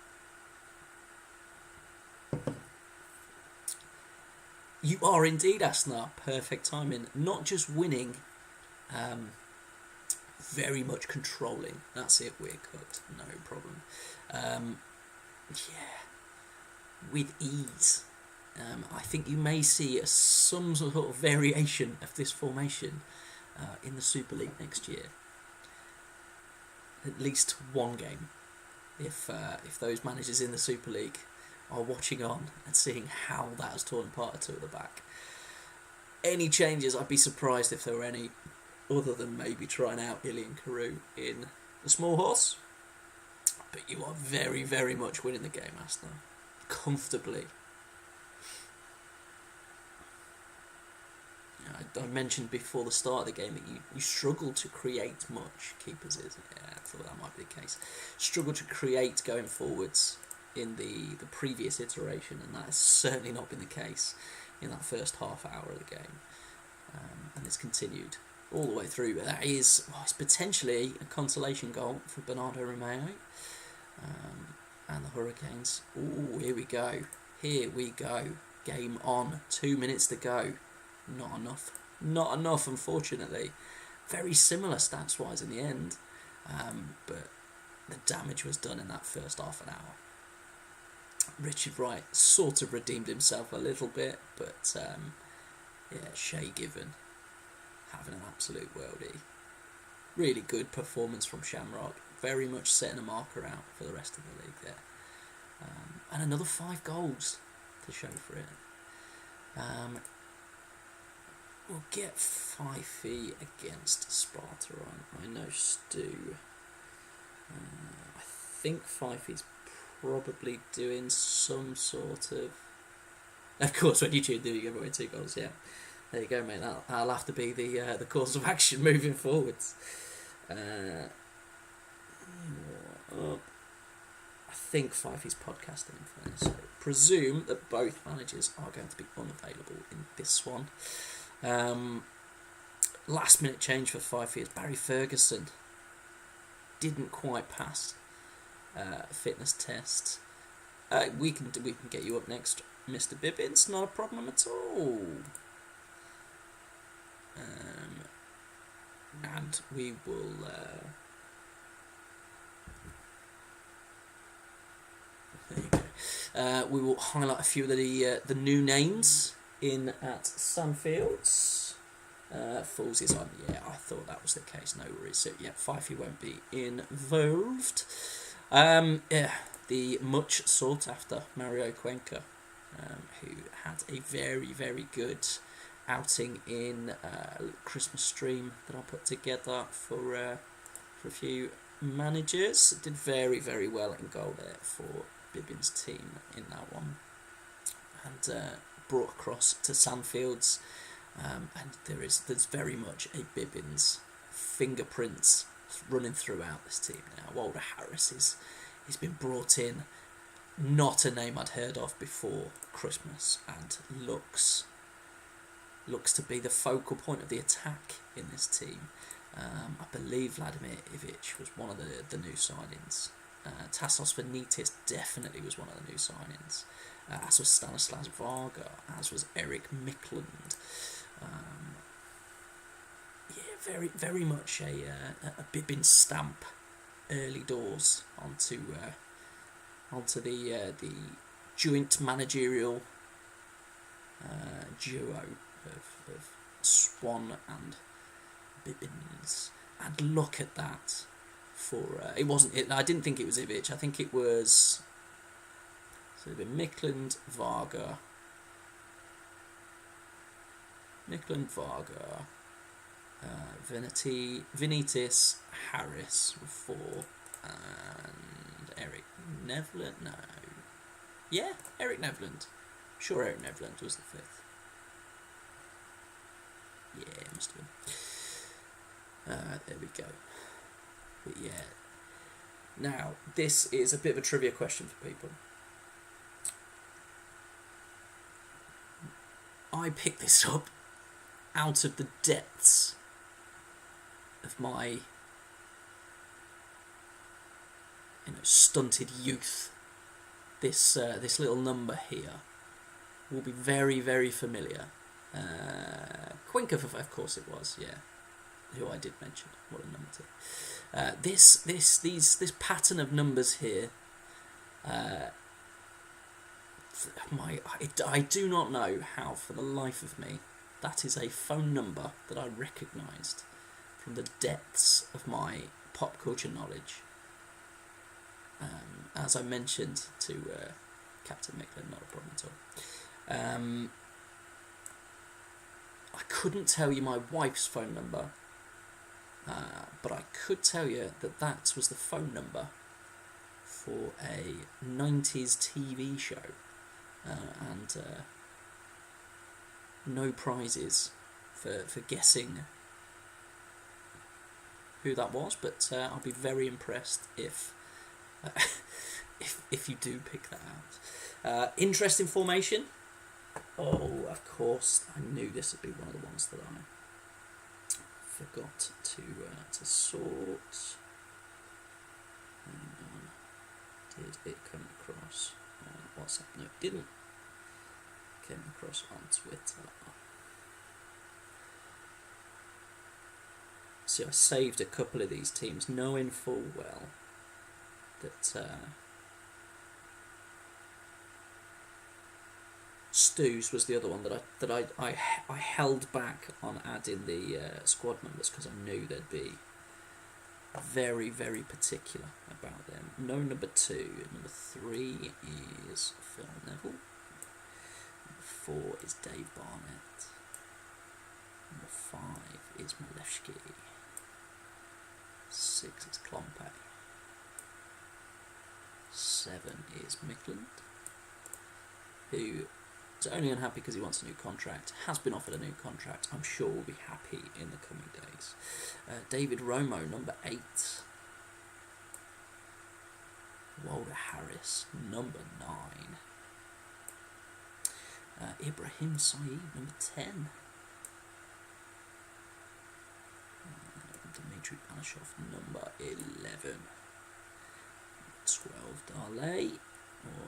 You are indeed, Asnar. Perfect timing. Not just winning, very much controlling. That's it, we're cooked. No problem. Yeah, with ease. I think you may see some sort of variation of this formation in the Super League next year. At least one game. If those managers in the Super League are watching on and seeing how that has torn apart a 2 at the back. Any changes, I'd be surprised if there were any, other than maybe trying out Ilian Carew in the small horse. But you are very, very much winning the game, Aston. Comfortably. I mentioned before the start of the game that you struggle to create much, keepers is. Yeah, I thought that might be the case. Struggle to create going forwards in the previous iteration, and that has certainly not been the case in that first half hour of the game. And it's continued all the way through. But that is, it's potentially a consolation goal for Bernardo Romeo and the Hurricanes. Oh, here we go. Here we go. Game on. 2 minutes to go. Not enough. Not enough, unfortunately. Very similar stats-wise in the end. But the damage was done in that first half an hour. Richard Wright sort of redeemed himself a little bit, but Shay Given having an absolute worldie. Really good performance from Shamrock. Very much setting a marker out for the rest of the league there. And another 5 goals to show for it. We'll get Fifey against Sparta on. I know Stu. I think Fifey's probably doing some sort of... Of course, when you tune in, you give away 2 goals, yeah. There you go, mate. That'll have to be the course of action moving forwards. I think Fifey's podcasting in fairness. So presume that both managers are going to be unavailable in this one. Last minute change for Fifey is Barry Ferguson. Didn't quite pass fitness test. We can get you up next, Mr. Bibbins. Not a problem at all. And we will. There you go. We will highlight a few of the new names in at Sunfields. Falls is on. Yeah, I thought that was the case. No worries. So yeah, Fifey won't be involved. The much sought after Mario Cuenca, who had a very, very good outing in a Christmas stream that I put together for a few managers. Did very, very well in goal there for Bibbins' team in that one, and brought across to Sandfields, and there's very much a Bibbins fingerprints running throughout this team now. Walter Harris he's been brought in, not a name I'd heard of before Christmas, and looks to be the focal point of the attack in this team. I believe Vladimir Ivic was one of the new signings. Tassos Venitis definitely was one of the new signings, as was Stanislas Varga, as was Eric Mikland. Very, very much a Bibbin stamp early doors onto the joint managerial duo of Swan and Bibbins. And look at that. It wasn't. I didn't think it was Ivic. I think it was. So it'd been Mikland, Varga, Venitis, Harris were 4, and Eric Nevland. No, yeah, Eric Nevland. Sure, Eric Nevland was the 5th. Yeah, it must have been. There we go. But yeah. Now, this is a bit of a trivia question for people. I picked this up out of the depths of my stunted youth. This little number here will be very, very familiar. Quinker, of course it was, yeah. Who I did mention. What a number to. This pattern of numbers here. I do not know how, for the life of me, that is a phone number that I recognised from the depths of my pop culture knowledge. As I mentioned to Captain Micklin, not a problem at all. I couldn't tell you my wife's phone number, but I could tell you that was the phone number for a 90s TV show, and no prizes for guessing who that was, but I'll be very impressed if you do pick that out. Interesting formation. Oh, of course, I knew this would be one of the ones that I forgot to sort. Hang on. Did it come across on WhatsApp? No, it didn't. It came across on Twitter. See, I saved a couple of these teams, knowing full well that Stu's was the other one that I held back on adding the squad numbers because I knew they'd be very, very particular about them. No number 2. Number 3 is Phil Neville. Number 4 is Dave Barnett. Number 5 is Maleshki. 6 is Klompe. 7 is Mikland, who is only unhappy because he wants a new contract, has been offered a new contract, I'm sure will be happy in the coming days. David Romo, number 8. Walter Harris, number 9. Ibrahim Saeed, number 10. Dmitry Banashov, number 11. 12, Darley, or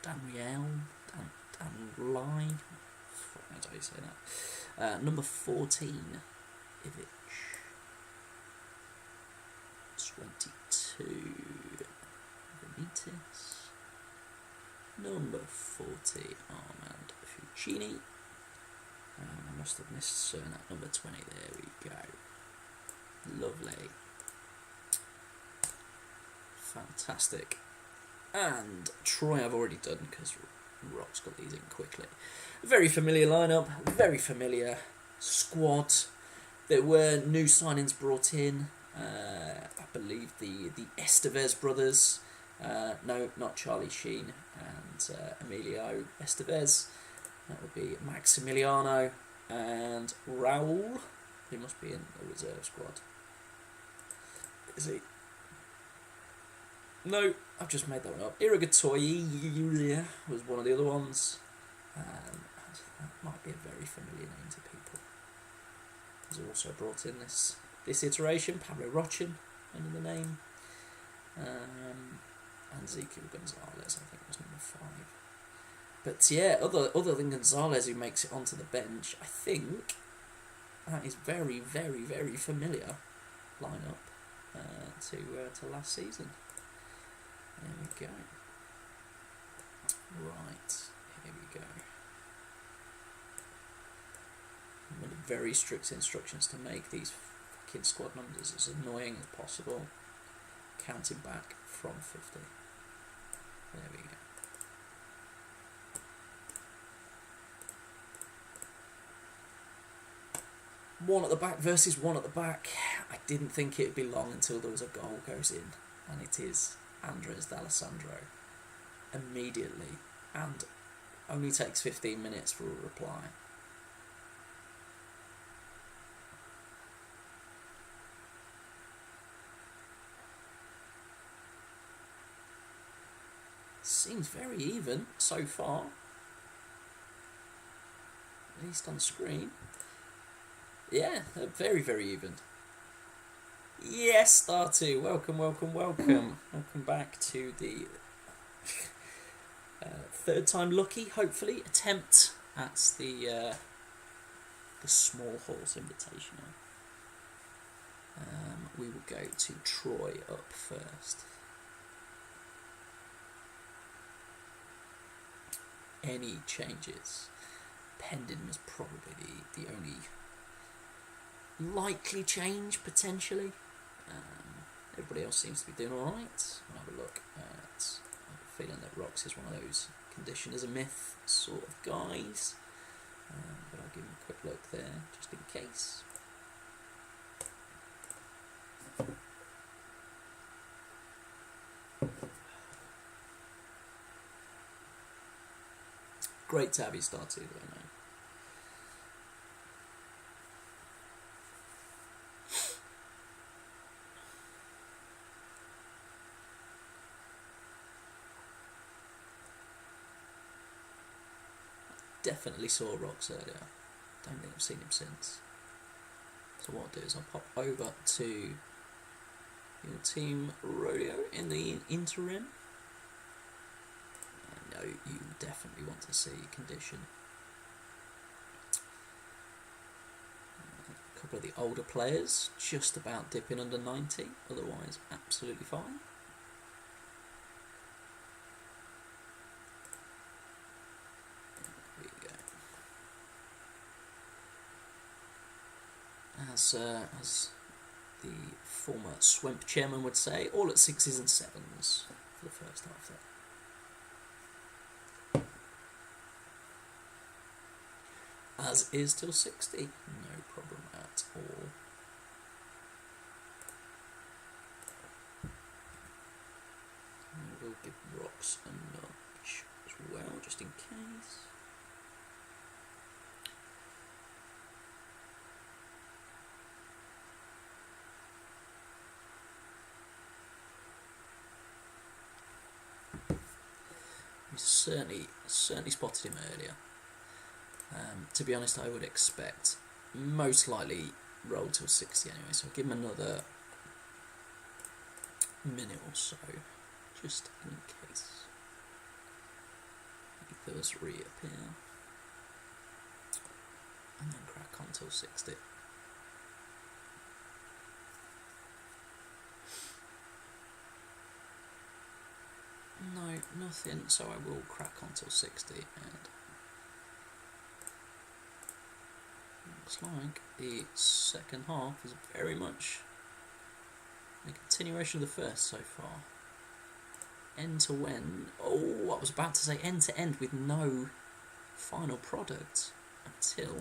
Daniel, Dan how do you say that? Number 14, Ivic. 22, Benitez. Number 40, Armand Fucini. I must have missed that number 20, there we go. Lovely. Fantastic. And Troy I've already done because Rock's got these in quickly. Very familiar lineup, very familiar squad. There were new signings brought in. I believe the Estevez brothers. No, not Charlie Sheen and Emilio Estevez. That would be Maximiliano and Raul, who must be in the reserve squad. Is he? No, I've just made that one up. Irigatoyi was one of the other ones. That might be a very familiar name to people. He's also brought in this this iteration, Pablo Rochin under the name, and Ezekiel Gonzalez, I think, was number 5. But yeah, other than Gonzalez, who makes it onto the bench, I think that is very, very, very familiar lineup to last season. There we go. Right, here we go. I'm under very strict instructions to make these fucking squad numbers as annoying as possible. Counting back from 50. There we go. One at the back versus one at the back. I didn't think it'd be long until there was a goal goes in, and it is Andres D'Alessandro immediately, and only takes 15 minutes for a reply. Seems very even so far, at least on screen. Yeah, very, very even. Yes, Star2, welcome. Welcome back to the third time lucky, hopefully, attempt at the Small Halls Invitational. We will go to Troy up first. Any changes? Pending was probably the only likely change, potentially. Everybody else seems to be doing alright. We'll have a look at... I have a feeling that Rox is one of those condition as a myth sort of guys. But I'll give him a quick look there, just in case. Great to have you start to, though, mate. Definitely saw Rox earlier. Don't think I've seen him since. So what I'll do is I'll pop over to your team rodeo in the interim. I know you definitely want to see condition. A couple of the older players just about dipping under 90, otherwise absolutely fine. As the former Swemp chairman would say, all at 6s and 7s for the first half there. As is till 60, no problem at all. And we'll give Rox a nudge as well, just in case. Certainly spotted him earlier. To be honest, I would expect most likely roll till 60 anyway, so I'll give him another minute or so, just in case he does reappear, and then crack on till 60. No, nothing, so I will crack on till 60, and looks like the second half is very much a continuation of the first so far. End to end. Oh, I was about to say end to end with no final product until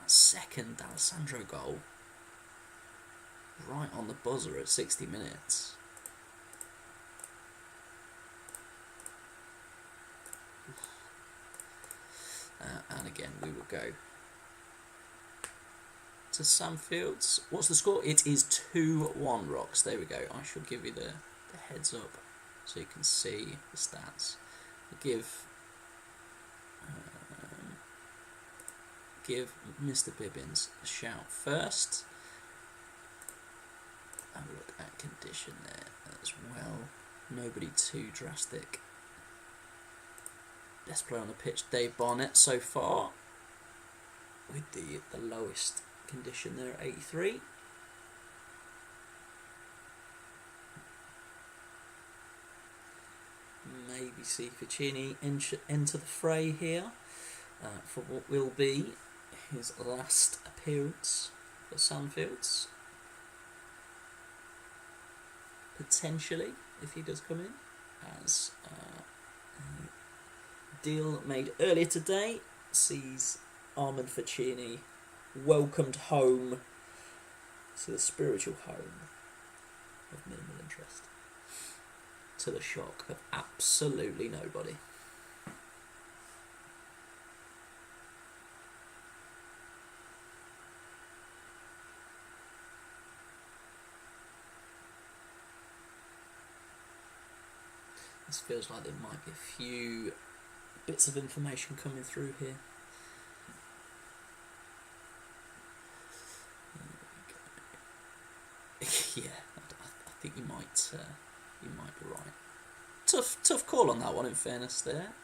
that second D'Alessandro goal right on the buzzer at 60 minutes. And again, we will go to Sam Fields. What's the score? It is 2-1, Rox. There we go. I shall give you the heads up so you can see the stats. Give Mr. Bibbins a shout first. condition there as well. Nobody too drastic. Best player on the pitch, Dave Barnett so far, with the lowest condition there at 83. Maybe see Ficini enter the fray here for what will be his last appearance for Sandfields. Potentially, if he does come in, as a deal made earlier today sees Armand Ficini welcomed home to the spiritual home of minimal interest, to the shock of absolutely nobody. This feels like there might be a few bits of information coming through here. Yeah, I think you might be right. Tough call on that one, in fairness there,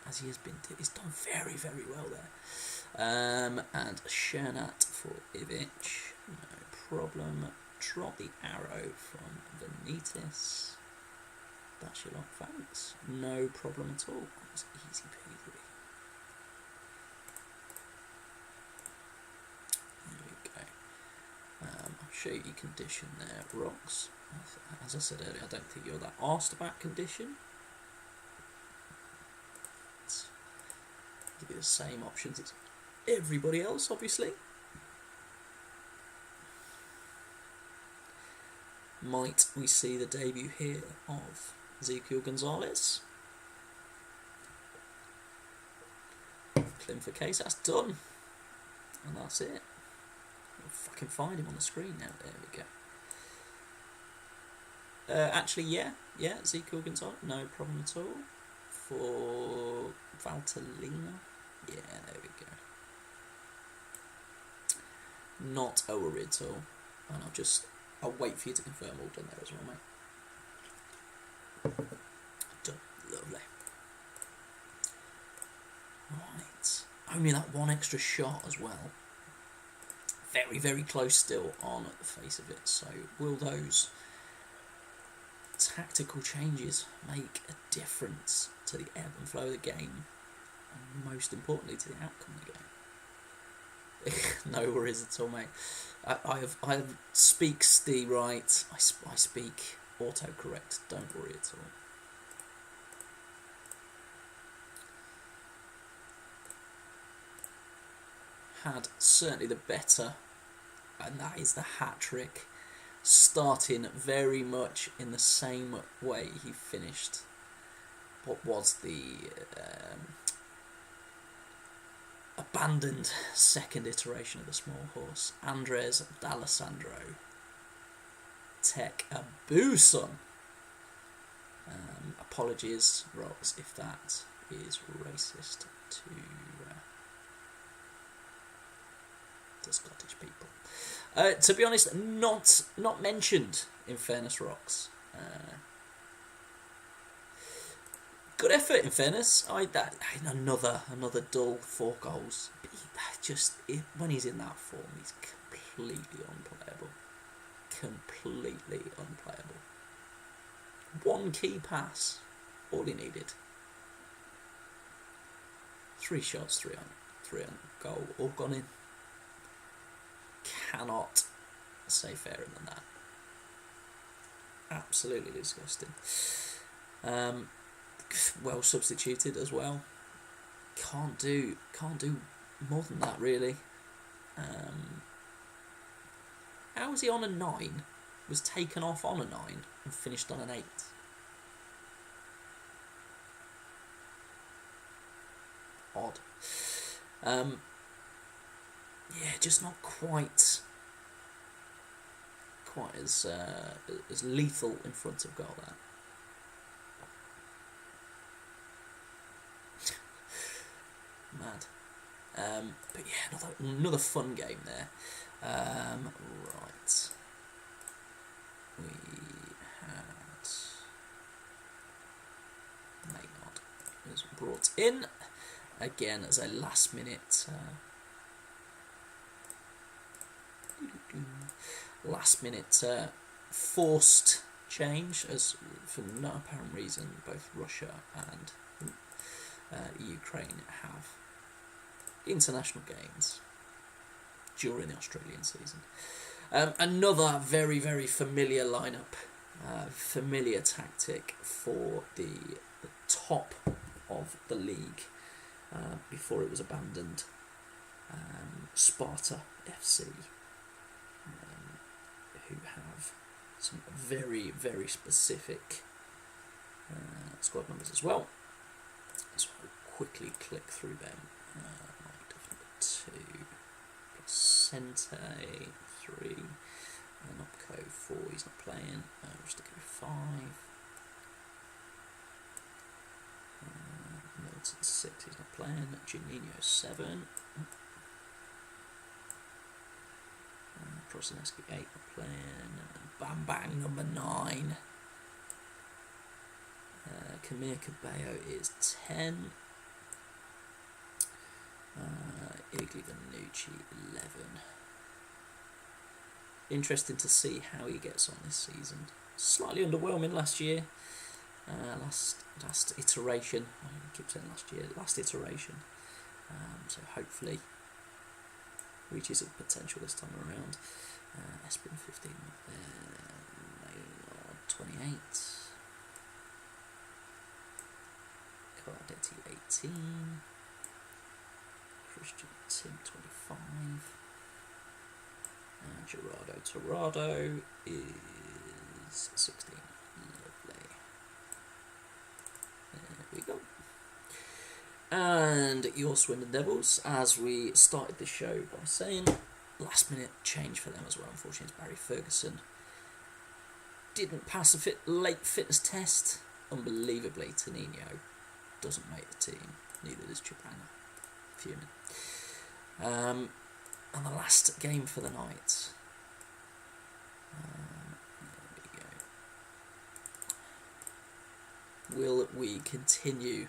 as he's done very, very well there. And Shernat for Ivic, no problem. Drop the arrow from Benitez. That's your lot, thanks. No problem at all. That was easy peasy. There we go. I'll show you condition there, Rocks. As I said earlier, I don't think you're that asked about condition. Let's give you the same options as everybody else, obviously. Might we see the debut here of Ezequiel Gonzalez? Clean for case, that's done. And that's it. We'll fucking find him on the screen now. There we go. Actually, yeah, Ezequiel Gonzalez, no problem at all. For Valtellina, yeah, there we go. Not a worry at all. And I'll wait for you to confirm all done there as well, mate. Done, lovely. Right, only that one extra shot as well. Very, very close still on the face of it. So will those tactical changes make a difference to the ebb and flow of the game, and most importantly to the outcome of the game? No worries at all, mate. I speak Steve right. I speak autocorrect. Don't worry at all. Had certainly the better, and that is the hat trick. Starting very much in the same way he finished what was the abandoned second iteration of the small horse, Andres D'Alessandro. Tech Abuson. Apologies, Rocks, if that is racist to Scottish people. To be honest, not mentioned, in fairness, Rocks. Good effort, in fairness. Another dull 4 goals. But when he's in that form, he's completely unplayable. Completely unplayable. One key pass, all he needed. 3 shots, 3 on goal, all gone in. Cannot say fairer than that. Absolutely disgusting. Well substituted as well. Can't do more than that, really. How was he on a 9? Was taken off on a 9 and finished on an 8. Odd. Yeah, just not quite as lethal in front of goal. That. Mad. But yeah, another fun game there. Right. We in, again as a last minute forced change, as for no apparent reason both Russia and Ukraine have international games during the Australian season. Another very, very familiar lineup, familiar tactic for the top of the league before it was abandoned. Sparta FC, who have some very, very specific squad numbers as well. So I'll quickly click through them. Number 2, Placente 3, Nopco 4, he's not playing, Rustico 5, Milton 6, he's not playing, Juninho 7, Prosinecki 8, not playing, Bam Bang number 9, Kamir Cabello is 10, Igli Vanucci 11. Interesting to see how he gets on this season. Slightly underwhelming last year. Last iteration. I keep saying last year. Last iteration. So hopefully reaches its potential this time around. Espin 15 Maynard 28. Cardetti 18. Christian Tim 25. Gerardo Torrado is 16. Lovely. There we go. And your Swindon Devils, as we started the show by saying, last minute change for them as well. Unfortunately, it's Barry Ferguson. Didn't pass a late fitness test. Unbelievably, Tonino doesn't make the team. Neither does Chapana. Fuming. And the last game for the night. There we go. Will we continue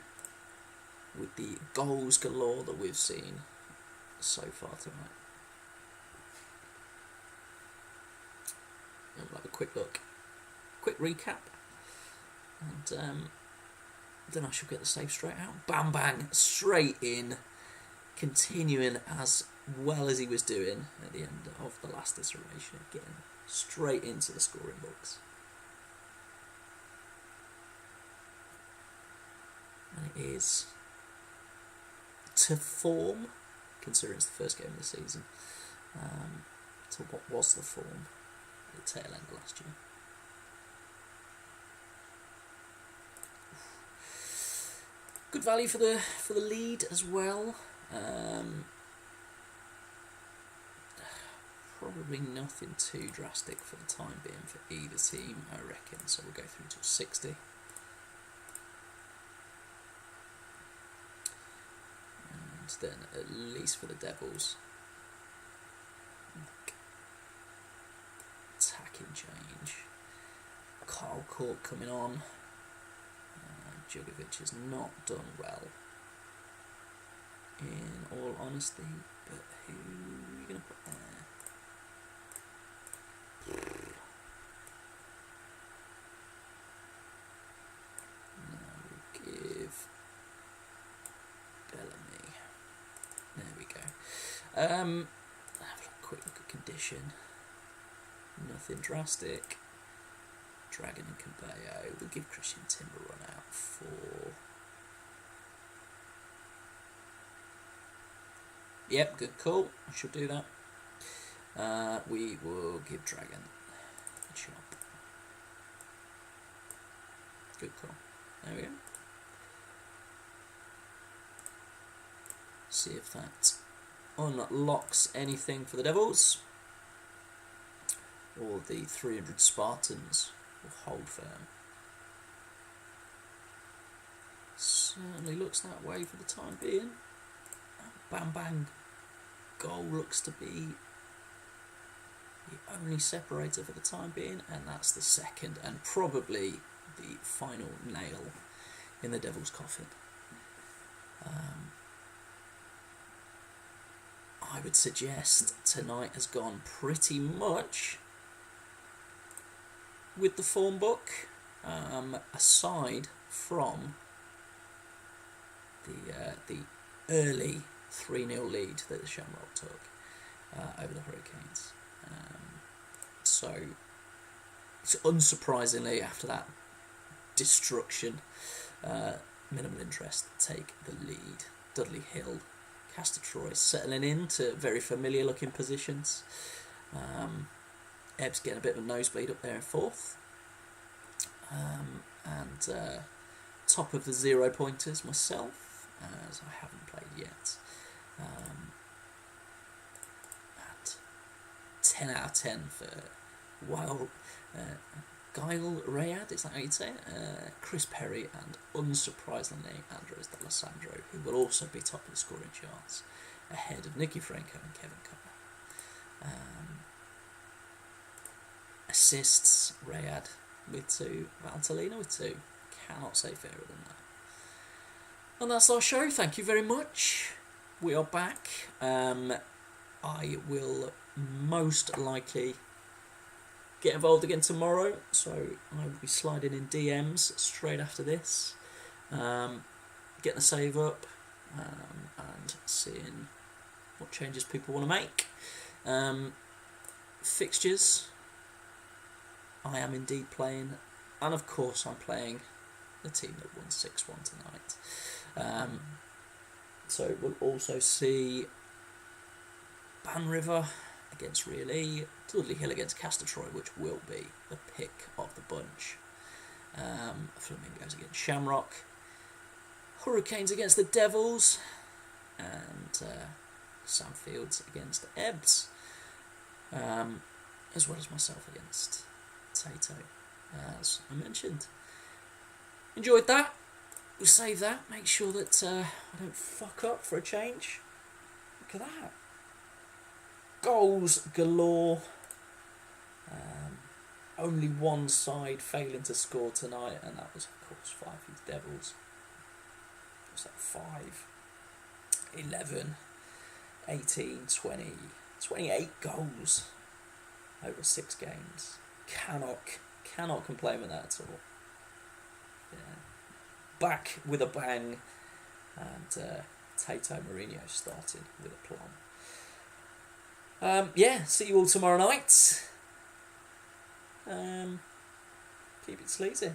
with the goals galore that we've seen so far tonight? We'll have a quick look, quick recap, and then I shall get the save straight out. Bam bang, straight in, continuing as well as he was doing at the end of the last iteration, getting straight into the scoring books. And it is to form, considering it's the first game of the season, to what was the form at the tail end of last year. Good value for the lead as well. Probably nothing too drastic for the time being for either team, I reckon. So we'll go through till 60. And then at least for the Devils, attacking change. Carl Court coming on. Djokovic has not done well, in all honesty, but who are you going to put there? No, we'll give Bellamy. There we go. Have a quick look at condition. Nothing drastic. Dragon and Cabello. We'll give Christian Tim a run out for. Yep, good call. I should do that. We will give Dragon a chop. Good call. There we go. See if that unlocks anything for the Devils. Or the 300 Spartans will hold firm. Certainly looks that way for the time being. Bam bang goal looks to be the only separator for the time being, and that's the second and probably the final nail in the Devil's coffin. I would suggest tonight has gone pretty much with the form book, aside from the early 3-0 lead that the Shamrock took over the Hurricanes. So, unsurprisingly, after that destruction, minimal interest take the lead. Dudley Hill, Castor Troy settling into very familiar looking positions. Ebbs getting a bit of a nosebleed up there in fourth. And top of the 0 pointers myself, as I haven't played yet. And 10 out of 10 for Guile Rayad, is that how you'd say it? Chris Perry, and unsurprisingly Andres D'Alessandro, who will also be top of the scoring charts, ahead of Nicky Franco and Kevin Connor. Assists, Rayad with 2, Valentolina with 2. Cannot say fairer than that. And that's our show. Thank you very much. We are back. I will most likely get involved again tomorrow, so I will be sliding in DMs straight after this, getting the save up, and seeing what changes people want to make. Fixtures, I am indeed playing, and of course I'm playing the team that won 6-1 tonight. So we'll also see Ban River against Real E, Dudley Hill against Castor Troy, which will be the pick of the bunch. Flamingos against Shamrock, Hurricanes against the Devils, and Sam Fields against Ebbs, as well as myself against Tato, as I mentioned. Enjoyed that. We'll save that. Make sure that I don't fuck up for a change. Look at that. Goals galore. Only one side failing to score tonight, and that was, of course, Fifi's Devils. What's that? 5, 11, 18, 20, 28 goals over 6 games. Cannot complain with that at all. Yeah. Back with a bang, and Tato Mourinho starting with a plum. See you all tomorrow night. Keep it sleazy.